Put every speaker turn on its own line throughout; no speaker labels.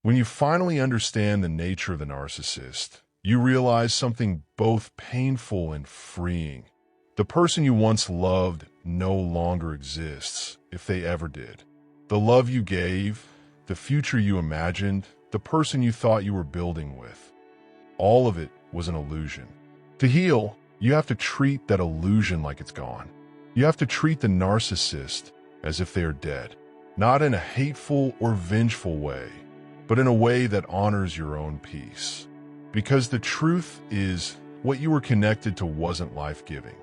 When you finally understand the nature of the narcissist, you realize something both painful and freeing. The person you once loved no longer exists, if they ever did. The love you gave, the future you imagined, the person you thought you were building with, all of it was an illusion. To heal, you have to treat that illusion like it's gone. You have to treat the narcissist as if they are dead, not in a hateful or vengeful way, but in a way that honors your own peace. Because the truth is, what you were connected to wasn't life-giving.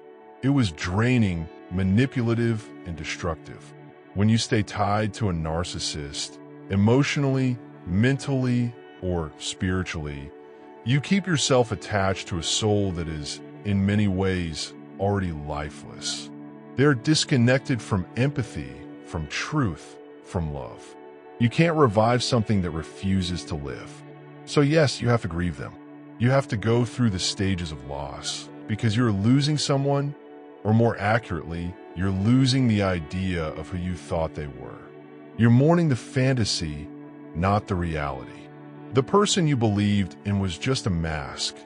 It was draining, manipulative, and destructive. When you stay tied to a narcissist, emotionally, mentally, or spiritually, you keep yourself attached to a soul that is, in many ways, already lifeless. They're disconnected from empathy, from truth, from love. You can't revive something that refuses to live. So yes, you have to grieve them. You have to go through the stages of loss, because you're losing someone, or more accurately, you're losing the idea of who you thought they were. You're mourning the fantasy, not the reality. The person you believed in was just a mask,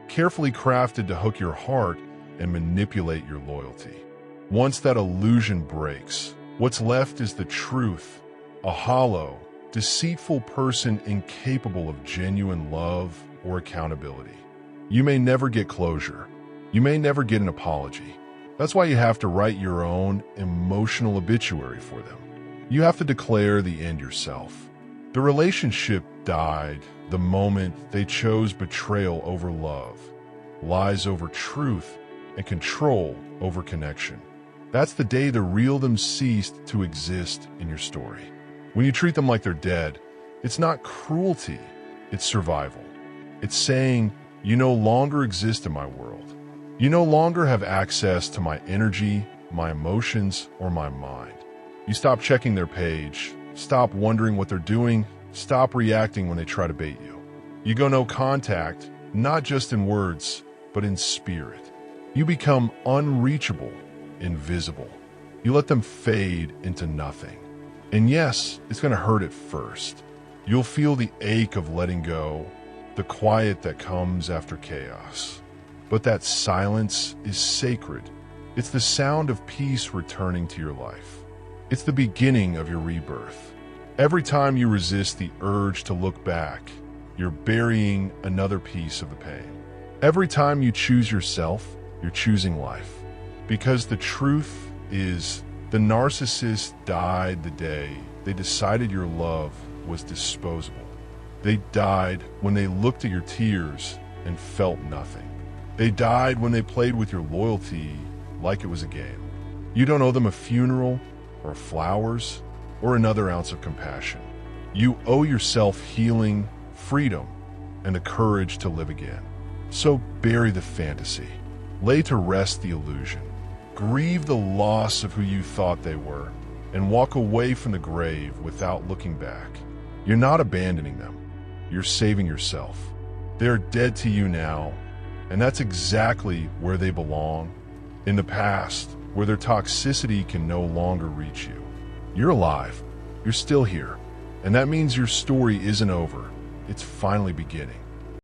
carefully crafted to hook your heart and manipulate your loyalty. Once that illusion breaks, what's left is the truth, a hollow, deceitful person incapable of genuine love or accountability. You may never get closure. You may never get an apology. That's why you have to write your own emotional obituary for them. You have to declare the end yourself. The relationship died the moment they chose betrayal over love, lies over truth, and control over connection. That's the day the real them ceased to exist in your story. When you treat them like they're dead, it's not cruelty, it's survival. It's saying, you no longer exist in my world. You no longer have access to my energy, my emotions, or my mind. You stop checking their page, stop wondering what they're doing, stop reacting when they try to bait you. You go no contact, not just in words, but in spirit. You become unreachable, invisible. You let them fade into nothing. And yes, it's going to hurt at first. You'll feel the ache of letting go, the quiet that comes after chaos. But that silence is sacred. It's the sound of peace returning to your life. It's the beginning of your rebirth. Every time you resist the urge to look back, you're burying another piece of the pain. Every time you choose yourself, you're choosing life. Because the truth is, the narcissist died the day they decided your love was disposable. They died when they looked at your tears and felt nothing. They died when they played with your loyalty like it was a game. You don't owe them a funeral or flowers or another ounce of compassion. You owe yourself healing, freedom, and the courage to live again. So bury the fantasy. Lay to rest the illusion. Grieve the loss of who you thought they were, and walk away from the grave without looking back. You're not abandoning them. You're saving yourself. They're dead to you now, and that's exactly where they belong, in the past, where their toxicity can no longer reach you. You're alive. You're still here. And that means your story isn't over. It's finally beginning.